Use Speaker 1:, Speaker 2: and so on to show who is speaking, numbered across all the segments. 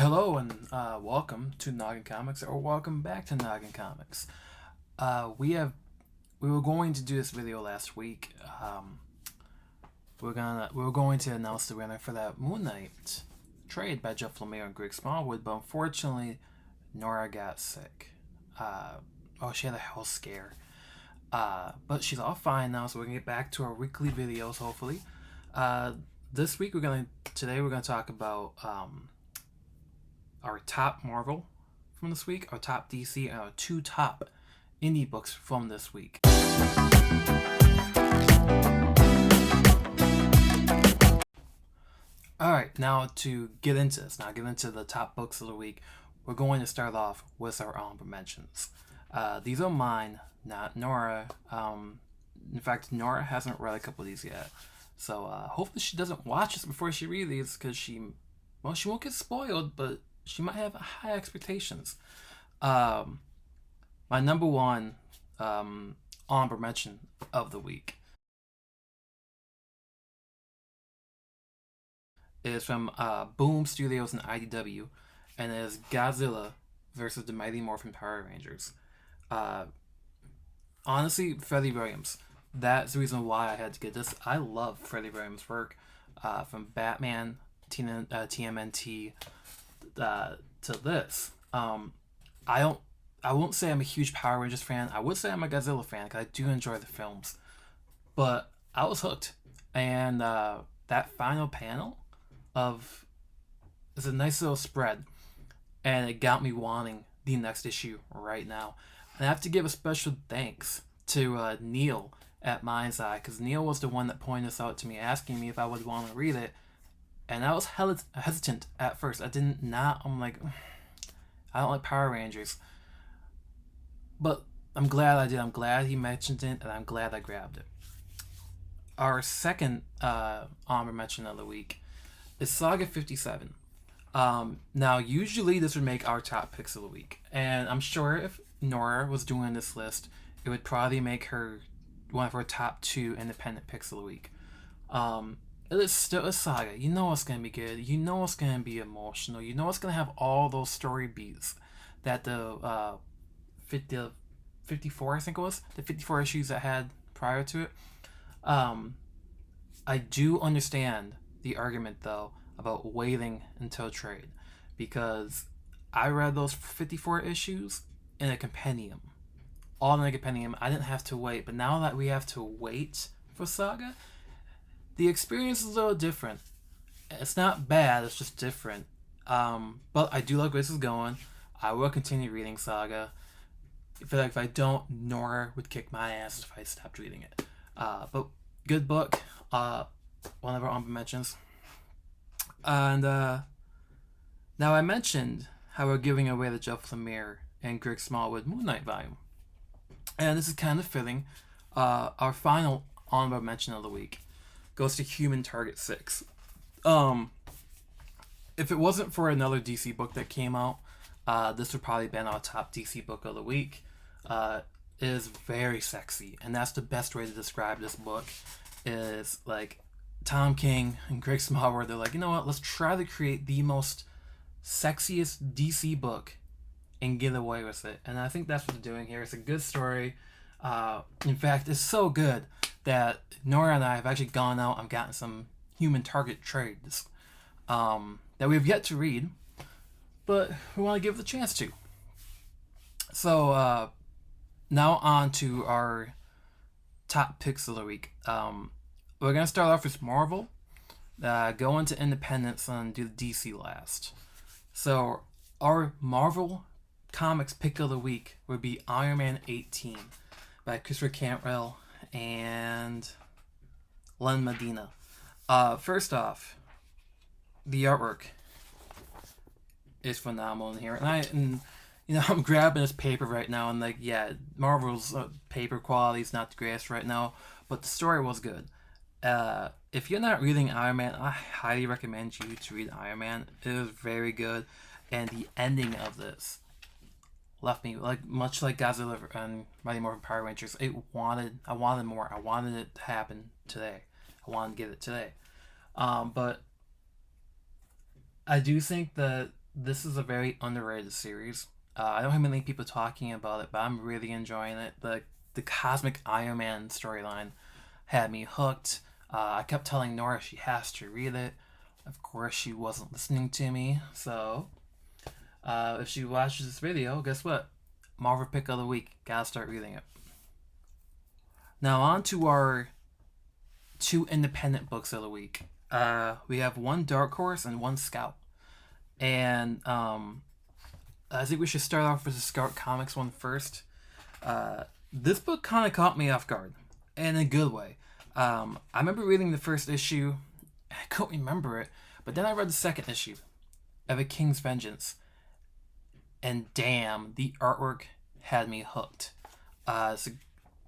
Speaker 1: Hello and welcome to Noggin Comics, or welcome back to Noggin Comics. We were going to do this video last week. We were going to announce the winner for that Moon Knight trade by Jeff Lemire and Greg Smallwood, but unfortunately, Nora got sick. She had a health scare. But she's all fine now, so we're gonna get back to our weekly videos hopefully. This week today we're gonna talk about our top Marvel from this week, our top DC, and our two top indie books from this week. Alright, now to get into this, get into the top books of the week, we're going to start off with our honorable mentions. These are mine, not Nora. In fact, Nora hasn't read a couple of these yet. So hopefully she doesn't watch this before she reads these, because she won't get spoiled, but she might have high expectations. My number one honorable mention of the week is from Boom Studios and IDW, and it is Godzilla versus the Mighty Morphin Power Rangers. Honestly, Freddie Williams. That's the reason why I had to get this. I love Freddie Williams' work, from Batman, TMNT, to this. I won't say I'm a huge Power Rangers fan. I would say I'm a Godzilla fan because I do enjoy the films, but I was hooked. And that final panel of is a nice little spread, and it got me wanting the next issue right now. And I have to give a special thanks to Neil at Mind's Eye, because Neil was the one that pointed this out to me, asking me if I would want to read it. And I was hesitant at first. I'm like, I don't like Power Rangers. But I'm glad I did. I'm glad he mentioned it, and I'm glad I grabbed it. Our second honorable mention of the week is Saga 57. Now, usually this would make our top picks of the week. And I'm sure if Nora was doing this list, it would probably make her one of her top two independent picks of the week. It is still a saga. You know it's gonna be good. You know it's gonna be emotional. You know it's gonna have all those story beats that the 54, I think it was, the 54 issues that had prior to it. I do understand the argument though about waiting until trade, because I read those 54 issues in a compendium, all in a compendium. I didn't have to wait, but now that we have to wait for Saga, the experience is a little different. It's not bad, it's just different. But I do like where this is going. I will continue reading Saga. I feel like if I don't, Nora would kick my ass if I stopped reading it. But good book. One of our honorable mentions. And now I mentioned how we're giving away the Jeff Lemire and Greg Smallwood Moon Knight volume. And this is kind of fitting. Our final honorable mention of the week goes to Human Target 6. If it wasn't for another DC book that came out, this would probably been our top DC book of the week. It is very sexy, and that's the best way to describe this book. Is like Tom King and Greg Smallwood, they're like, you know what, let's try to create the most sexiest DC book and get away with it. And I think that's what they're doing here. It's a good story. In fact, it's so good that Nora and I have actually gone out and gotten some Human Target trades that we've yet to read, but we want to give it a chance to. So now on to our top picks of the week. We're going to start off with Marvel, go into Independence, and do the DC last. So our Marvel Comics pick of the week would be Iron Man 18 by Christopher Cantwell and Len Medina. First off, the artwork is phenomenal in here, and I'm grabbing this paper right now, and like, yeah, Marvel's paper quality is not the greatest right now, but the story was good. If you're not reading Iron Man, I highly recommend you to read Iron Man. It is very good, and the ending of this left me much like Godzilla and Mighty Morphin Power Rangers. I wanted more. I wanted it to happen today. I wanted to get it today. But I do think that this is a very underrated series. I don't have many people talking about it, but I'm really enjoying it. The Cosmic Iron Man storyline had me hooked. I kept telling Nora she has to read it. Of course, she wasn't listening to me. So, if she watches this video, guess what? Marvel pick of the week. Gotta start reading it. Now on to our two independent books of the week. We have one Dark Horse and one Scout. And I think we should start off with the Scout Comics one first. This book kind of caught me off guard, in a good way. I remember reading the first issue. I couldn't remember it, but then I read the second issue of A King's Vengeance, and damn, the artwork had me hooked. So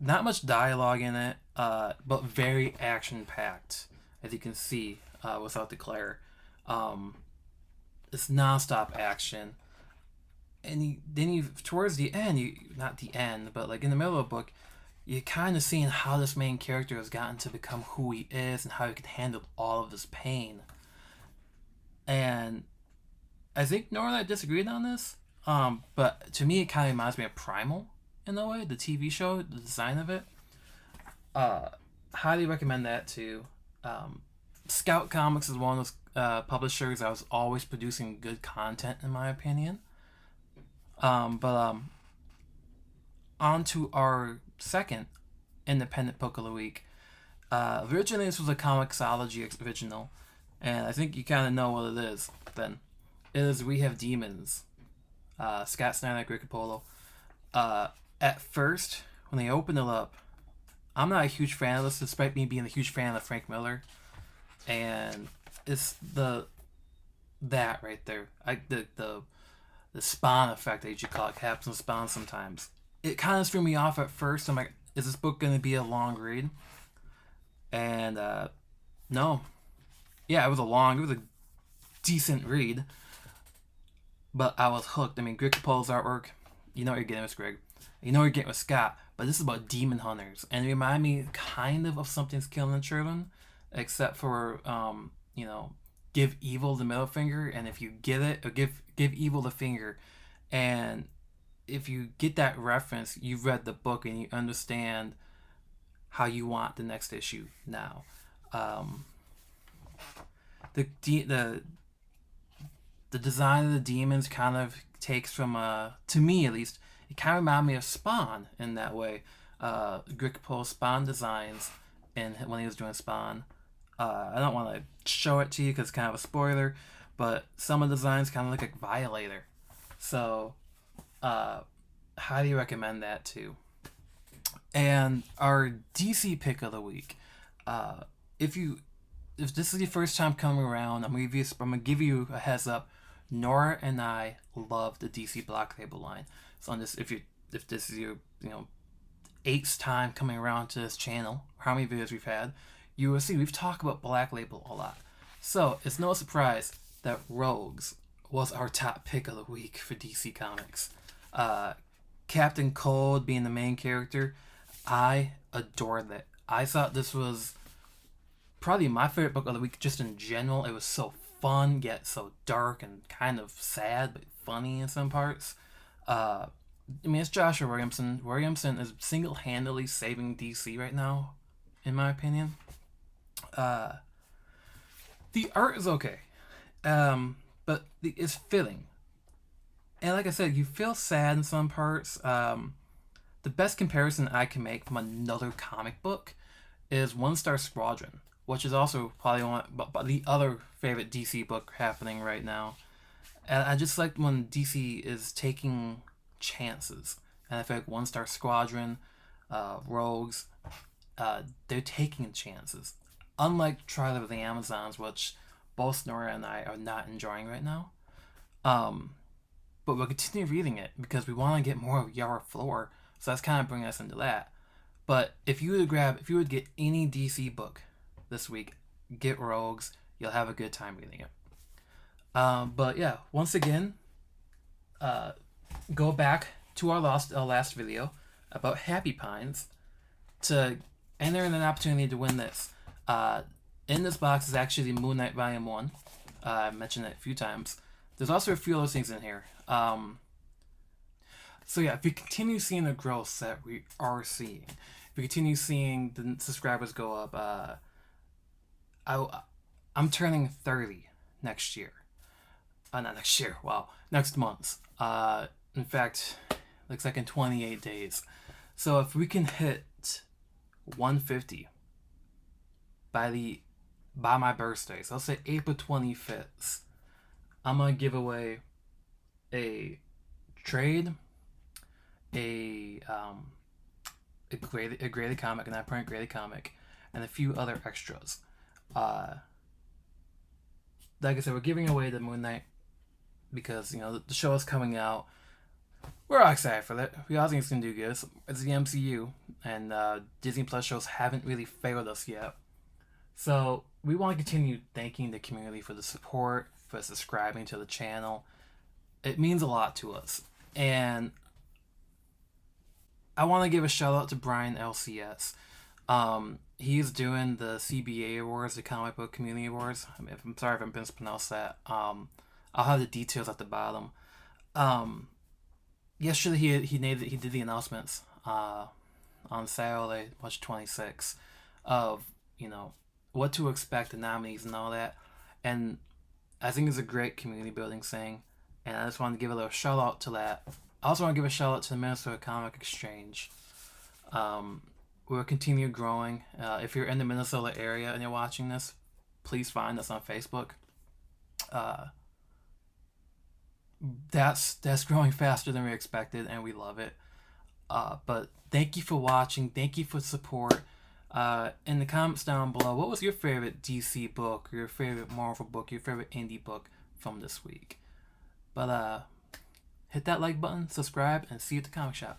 Speaker 1: not much dialogue in it, but very action packed, as you can see without the glare. It's nonstop action, and then you towards the end, you not the end, but like in the middle of the book, you're kind of seeing how this main character has gotten to become who he is and how he can handle all of his pain. And I think Nora and I disagreed on this, but to me, it kind of reminds me of Primal in a way, the TV show, the design of it. Highly recommend that too. Scout Comics is one of those publishers that was always producing good content, in my opinion. But on to our second independent book of the week. Originally, this was a Comixology original, and I think you kind of know what it is. Then, it is We Have Demons. Scott Snyder, Greg Capullo. At first, when they opened it up, I'm not a huge fan of this, despite me being a huge fan of Frank Miller. And it's that right there. The Spawn effect, that you call it, Captain Spawn sometimes. It kind of threw me off at first. I'm like, is this book going to be a long read? And no. Yeah, it was a decent read. But I was hooked. I mean, Greg Capullo's artwork, you know what you're getting with Greg. You know what you're getting with Scott. But this is about demon hunters. And it reminded me kind of Something's Killing the Children. Except for, give evil the middle finger. And if you get it, or give evil the finger. And if you get that reference, you've read the book and you understand how you want the next issue now. The design of the demons kind of takes from, to me at least, it kind of reminded me of Spawn in that way. Greg Capullo Spawn designs when he was doing Spawn. I don't want to show it to you because it's kind of a spoiler, but some of the designs kind of look like Violator. So, highly recommend that too. And our DC pick of the week. If this is your first time coming around, I'm gonna give you a heads up. Nora and I love the DC Black Label line. So if this is your 8th time coming around to this channel, how many videos we've had, you will see we've talked about Black Label a lot. So it's no surprise that Rogues was our top pick of the week for DC Comics. Captain Cold being the main character, I adored it. I thought this was probably my favorite book of the week just in general. It was so fun, yet so dark and kind of sad, but funny in some parts. It's Joshua Williamson. Williamson is single-handedly saving DC right now, in my opinion. The art is okay, but it's fitting. And like I said, you feel sad in some parts. The best comparison I can make from another comic book is One Star Squadron, which is also probably the other favorite DC book happening right now. And I just like when DC is taking chances. And I feel like One Star Squadron, Rogues, they're taking chances. Unlike Trial of the Amazons, which both Nora and I are not enjoying right now. But we'll continue reading it because we want to get more of Yara Flor. So that's kind of bringing us into that. But if you would get any DC book this week, get Rogues. You'll have a good time reading it. But yeah, once again, go back to our last video about Happy Pines to enter an opportunity to win this. In this box is actually Moon Knight Volume 1. I mentioned it a few times. there's also a few other things in here. So yeah, if we continue seeing the growth that we are seeing, if we continue seeing the subscribers go up, I'm turning 30 next year. Not next year. Wow, next month. In fact, looks like in 28 days. So if we can hit 150 by my birthday, so I'll say April 25th, I'm gonna give away a trade, a a graded comic, an I print graded comic, and a few other extras. Uh, like I said, we're giving away the Moon Knight because the show is coming out. We're all excited for it. We all think it's gonna do good. It's the MCU, and Disney Plus shows haven't really failed us yet. So we want to continue thanking the community for the support, for subscribing to the channel. It means a lot to us, and I want to give a shout out to Brian LCS. He's doing the CBA Awards, the Comic Book Community Awards. I'm sorry if I mispronounced that. I'll have the details at the bottom. Yesterday he did the announcements on Saturday, March 26th, of what to expect, the nominees and all that. And I think it's a great community building thing, and I just wanted to give a little shout out to that. I also want to give a shout out to the Minnesota Comic Exchange. We'll continue growing. If you're in the Minnesota area and you're watching this, please find us on Facebook. That's growing faster than we expected, and we love it. But thank you for watching. Thank you for support. In the comments down below, what was your favorite DC book, your favorite Marvel book, your favorite indie book from this week? But hit that like button, subscribe, and see you at the comic shop.